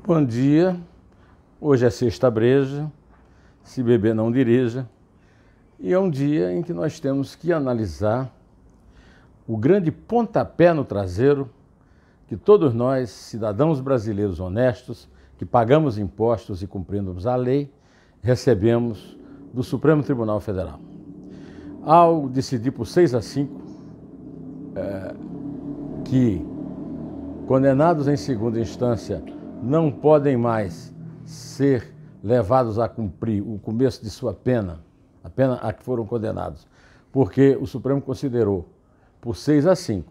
Bom dia, hoje é sexta breja, se beber não dirija, e é um dia em que nós temos que analisar o grande pontapé no traseiro que todos nós, cidadãos brasileiros honestos, que pagamos impostos e cumprimos a lei, recebemos do Supremo Tribunal Federal. Ao decidir por 6-5 que condenados em segunda instância não podem mais ser levados a cumprir o começo de sua pena, a pena a que foram condenados, porque o Supremo considerou, por 6-5,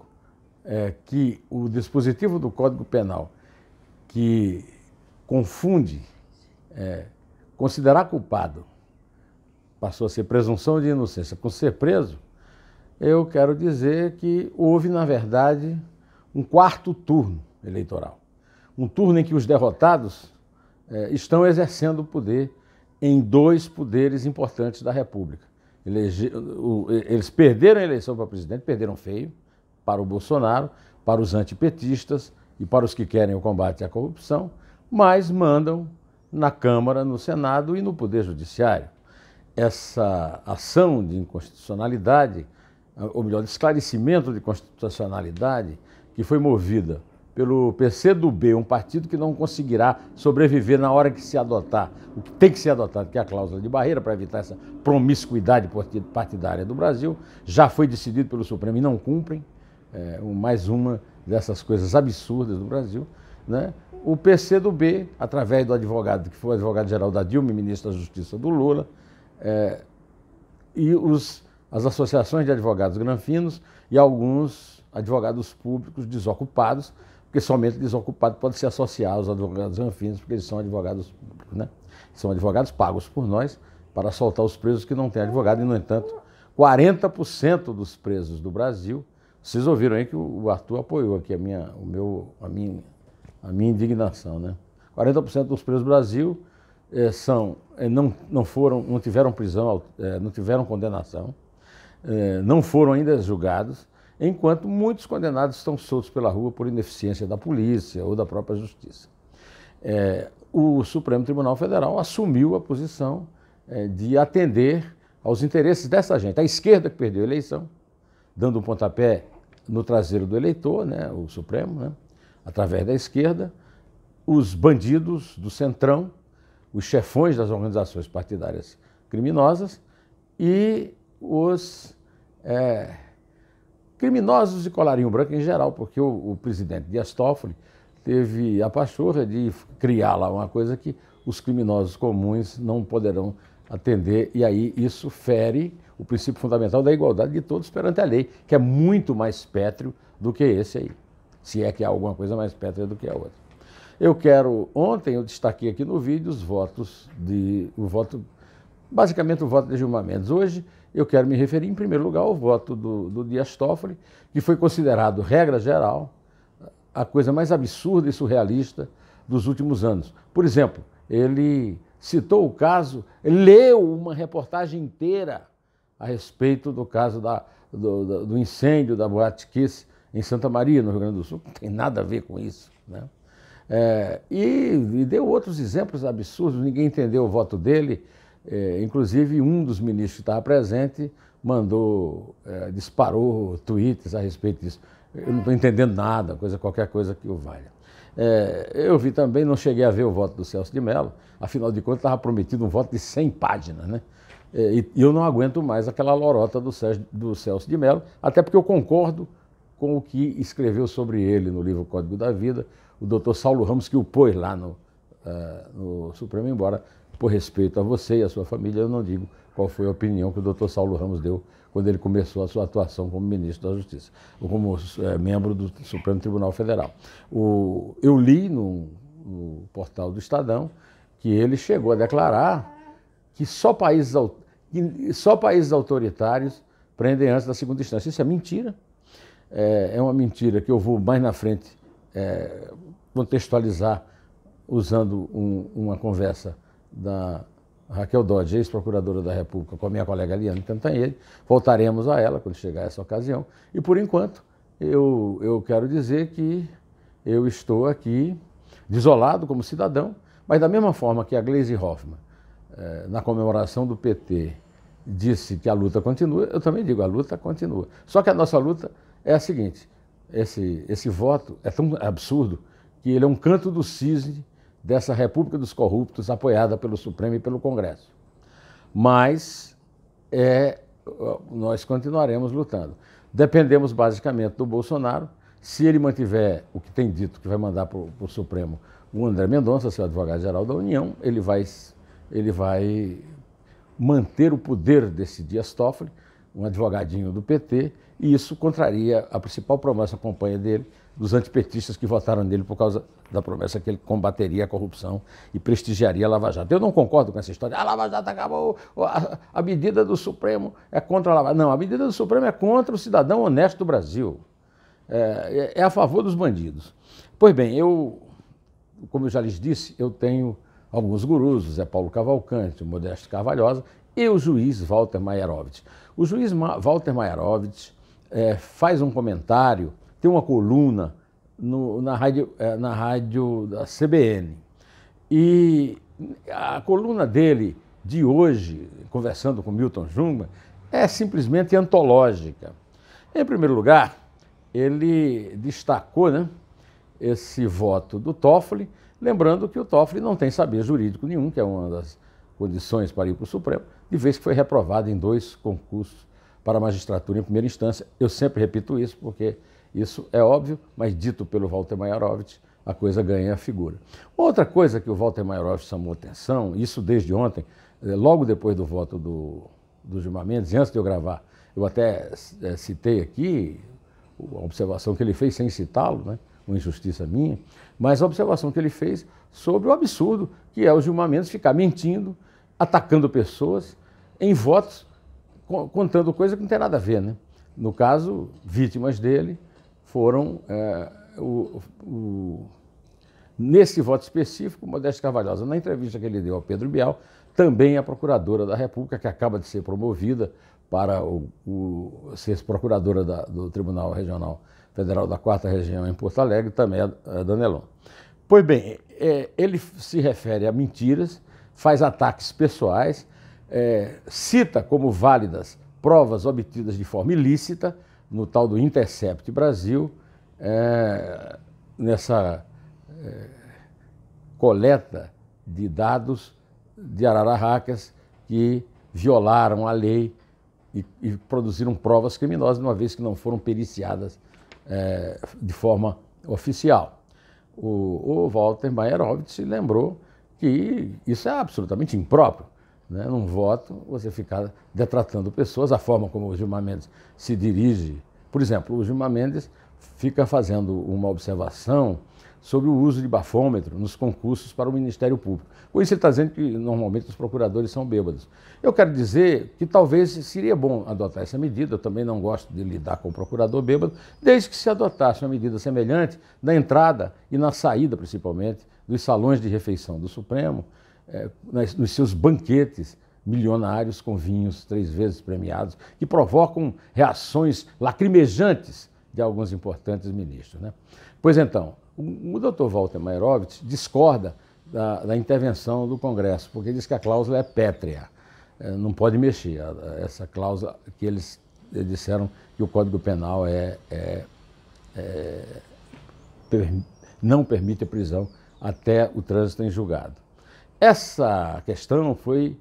que o dispositivo do Código Penal que confunde considerar culpado, passou a ser presunção de inocência, com ser preso, eu quero dizer que houve, na verdade, um quarto turno eleitoral. Um turno em que os derrotados estão exercendo o poder em dois poderes importantes da República. Eles perderam a eleição para presidente, perderam feio, para o Bolsonaro, para os antipetistas e para os que querem o combate à corrupção, mas mandam na Câmara, no Senado e no Poder Judiciário. Essa ação de inconstitucionalidade, ou melhor, de esclarecimento de constitucionalidade, que foi movida pelo PCdoB, um partido que não conseguirá sobreviver na hora que se adotar o que tem que ser adotado, que é a cláusula de barreira, para evitar essa promiscuidade partidária do Brasil, já foi decidido pelo Supremo e não cumprem, mais uma dessas coisas absurdas do Brasil, né? O PCdoB, através do advogado, que foi o advogado-geral da Dilma e ministro da Justiça do Lula, e as associações de advogados granfinos e alguns advogados públicos desocupados, porque somente desocupado pode se associar aos advogados granfinos, porque eles são advogados públicos, né? São advogados pagos por nós para soltar os presos que não têm advogado, e, no entanto, 40% dos presos do Brasil, vocês ouviram aí que o Arthur apoiou aqui a minha indignação, né? 40% dos presos do Brasil não tiveram prisão, não tiveram condenação, não foram ainda julgados, enquanto muitos condenados estão soltos pela rua por ineficiência da polícia ou da própria justiça. O Supremo Tribunal Federal assumiu a posição de atender aos interesses dessa gente. A esquerda que perdeu a eleição, dando um pontapé no traseiro do eleitor, né, o Supremo, né, através da esquerda, os bandidos do Centrão, os chefões das organizações partidárias criminosas e os criminosos de colarinho branco em geral, porque o presidente Dias Toffoli teve a pachorra de criar lá uma coisa que os criminosos comuns não poderão atender, e aí isso fere o princípio fundamental da igualdade de todos perante a lei, que é muito mais pétreo do que esse aí, se é que há alguma coisa mais pétrea do que a outra. Ontem eu destaquei aqui no vídeo basicamente o voto de Gilmar Mendes. Hoje eu quero me referir em primeiro lugar ao voto do Dias Toffoli, que foi considerado, regra geral, a coisa mais absurda e surrealista dos últimos anos. Por exemplo, ele citou o caso, leu uma reportagem inteira a respeito do caso do incêndio da Boate Kiss em Santa Maria, no Rio Grande do Sul. Não tem nada a ver com isso, né? E deu outros exemplos absurdos, ninguém entendeu o voto dele. Inclusive, um dos ministros que estava presente disparou tweets a respeito disso. Eu não estou entendendo nada, qualquer coisa que o valha. Eu vi também, não cheguei a ver o voto do Celso de Mello, afinal de contas estava prometido um voto de 100 páginas, né? E eu não aguento mais aquela lorota do Celso de Mello, até porque eu concordo com o que escreveu sobre ele no livro Código da Vida, o doutor Saulo Ramos, que o pôs lá no Supremo, embora, por respeito a você e a sua família, eu não digo qual foi a opinião que o doutor Saulo Ramos deu quando ele começou a sua atuação como ministro da Justiça, ou como membro do Supremo Tribunal Federal. Eu li no portal do Estadão que ele chegou a declarar que só países autoritários prendem antes da segunda instância. Isso é mentira. É uma mentira que eu vou mais na frente contextualizar usando uma conversa da Raquel Dodge, ex-procuradora da República, com a minha colega Eliane Cantanhede. Voltaremos a ela quando chegar essa ocasião. E, por enquanto, eu quero dizer que eu estou aqui desolado como cidadão, mas da mesma forma que a Gleisi Hoffmann, na comemoração do PT, disse que a luta continua, eu também digo, a luta continua. Só que a nossa luta é a seguinte, esse voto é tão absurdo que ele é um canto do cisne dessa República dos Corruptos apoiada pelo Supremo e pelo Congresso. Mas nós continuaremos lutando. Dependemos basicamente do Bolsonaro. Se ele mantiver o que tem dito que vai mandar para o Supremo o André Mendonça, seu advogado-geral da União, ele vai manter o poder desse Dias Toffoli, um advogadinho do PT, e isso contraria a principal promessa campanha dele, dos antipetistas que votaram nele por causa da promessa que ele combateria a corrupção e prestigiaria a Lava Jato. Eu não concordo com essa história, a Lava Jato acabou, a medida do Supremo é contra a Lava Jato. Não, a medida do Supremo é contra o cidadão honesto do Brasil, é a favor dos bandidos. Pois bem, como eu já lhes disse, eu tenho alguns gurus, o Zé Paulo Cavalcante, o Modesto Carvalhosa e o juiz Walter Maierovitch. O juiz Walter Maierovitch faz um comentário, tem uma coluna na rádio da CBN. E a coluna dele de hoje, conversando com Milton Jungmann, é simplesmente antológica. Em primeiro lugar, ele destacou, esse voto do Toffoli, lembrando que o Toffoli não tem saber jurídico nenhum, que é uma das condições para ir para o Supremo, de vez que foi reprovado em 2 concursos para a magistratura em primeira instância. Eu sempre repito isso, porque isso é óbvio, mas dito pelo Walter Maierovitch, a coisa ganha a figura. Outra coisa que o Walter Maierovitch chamou atenção, isso desde ontem, logo depois do voto do Gilmar Mendes, antes de eu gravar, eu até citei aqui a observação que ele fez sem citá-lo, uma injustiça minha, mas a observação que ele fez sobre o absurdo que é o Gilmar Mendes ficar mentindo, atacando pessoas em votos, contando coisa que não tem nada a ver, No caso, vítimas dele foram, nesse voto específico, Modesto Carvalhosa, na entrevista que ele deu ao Pedro Bial, também a procuradora da República, que acaba de ser promovida para ser procuradora do Tribunal Regional Federal da 4ª Região em Porto Alegre, também a Danelon. Pois bem, ele se refere a mentiras, faz ataques pessoais, cita como válidas provas obtidas de forma ilícita no tal do Intercept Brasil, nessa coleta de dados de arararracas que violaram a lei e produziram provas criminosas, uma vez que não foram periciadas de forma oficial. O Walter Maierovitch lembrou que isso é absolutamente impróprio, Num voto, você ficar detratando pessoas, a forma como o Gilmar Mendes se dirige. Por exemplo, o Gilmar Mendes fica fazendo uma observação sobre o uso de bafômetro nos concursos para o Ministério Público. Com isso ele está dizendo que normalmente os procuradores são bêbados. Eu quero dizer que talvez seria bom adotar essa medida, eu também não gosto de lidar com o procurador bêbado, desde que se adotasse uma medida semelhante na entrada e na saída, principalmente, dos salões de refeição do Supremo, nos seus banquetes milionários com vinhos 3 vezes premiados, que provocam reações lacrimejantes de alguns importantes ministros. Pois então, o doutor Walter Maierovitch discorda da intervenção do Congresso, porque diz que a cláusula é pétrea, não pode mexer. Essa cláusula que eles disseram que o Código Penal não permite a prisão até o trânsito em julgado. Essa questão foi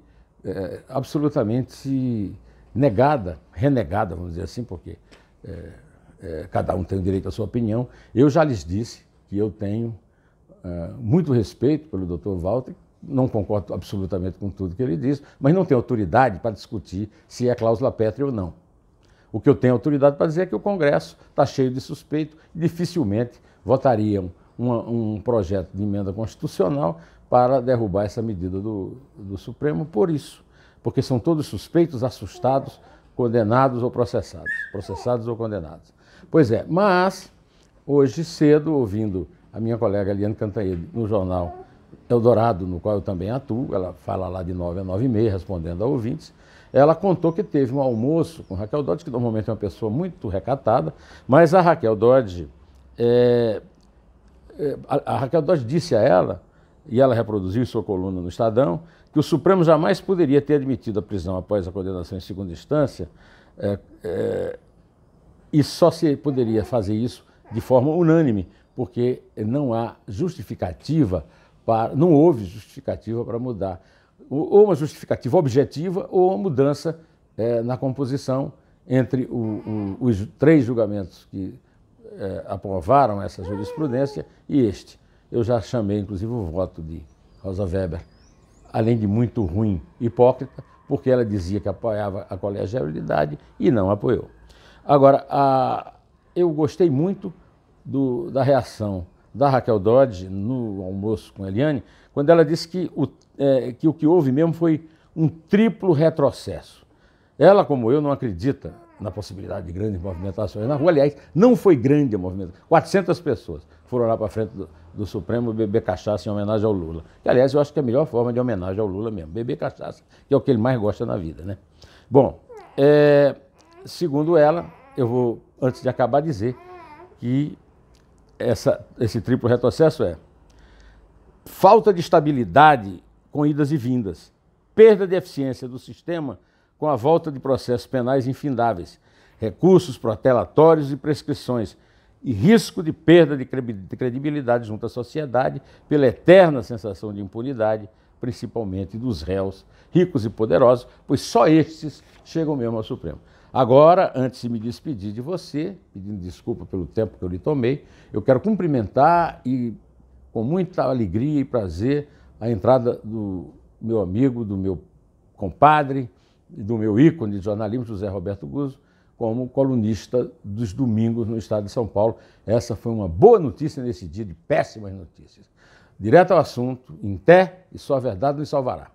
absolutamente renegada, vamos dizer assim, porque cada um tem o direito à sua opinião. Eu já lhes disse que eu tenho muito respeito pelo Dr. Walter, não concordo absolutamente com tudo que ele diz, mas não tenho autoridade para discutir se é cláusula pétrea ou não. O que eu tenho autoridade para dizer é que o Congresso está cheio de suspeito e dificilmente votariam um projeto de emenda constitucional para derrubar essa medida do Supremo por isso, porque são todos suspeitos, assustados, condenados ou processados ou condenados. Pois é, mas hoje cedo, ouvindo a minha colega Eliane Cantanhede no jornal Eldorado, no qual eu também atuo, ela fala lá de 9 a 9h30, respondendo a ouvintes, ela contou que teve um almoço com Raquel Dodge, que normalmente é uma pessoa muito recatada, mas a Raquel Dodge a Raquel Dodge disse a ela, e ela reproduziu em sua coluna no Estadão, que o Supremo jamais poderia ter admitido a prisão após a condenação em segunda instância, e só se poderia fazer isso de forma unânime, porque não há justificativa não houve justificativa para mudar, ou uma justificativa objetiva ou uma mudança na composição entre os 3 julgamentos que aprovaram essa jurisprudência e este. Eu já chamei, inclusive, o voto de Rosa Weber, além de muito ruim, hipócrita, porque ela dizia que apoiava a colegialidade e não apoiou. Agora, eu gostei muito da reação da Raquel Dodge no almoço com a Eliane, quando ela disse que o que houve mesmo foi um triplo retrocesso. Ela, como eu, não acredita na possibilidade de grandes movimentações na rua. Aliás, não foi grande a movimentação. 400 pessoas foram lá para frente do Supremo beber cachaça em homenagem ao Lula. Que, aliás, eu acho que é a melhor forma de homenagem ao Lula mesmo, beber cachaça, que é o que ele mais gosta na vida, né? Bom, segundo ela, eu vou, antes de acabar, dizer que esse triplo retrocesso é falta de estabilidade com idas e vindas, perda de eficiência do sistema com a volta de processos penais infindáveis, recursos protelatórios e prescrições, e risco de perda de credibilidade junto à sociedade pela eterna sensação de impunidade, principalmente dos réus ricos e poderosos, pois só estes chegam mesmo ao Supremo. Agora, antes de me despedir de você, pedindo desculpa pelo tempo que eu lhe tomei, eu quero cumprimentar e, com muita alegria e prazer, a entrada do meu amigo, do meu compadre, do meu ícone de jornalismo, José Roberto Guzzo, como colunista dos domingos no estado de São Paulo. Essa foi uma boa notícia nesse dia de péssimas notícias. Direto ao assunto, em té, e só a verdade nos salvará.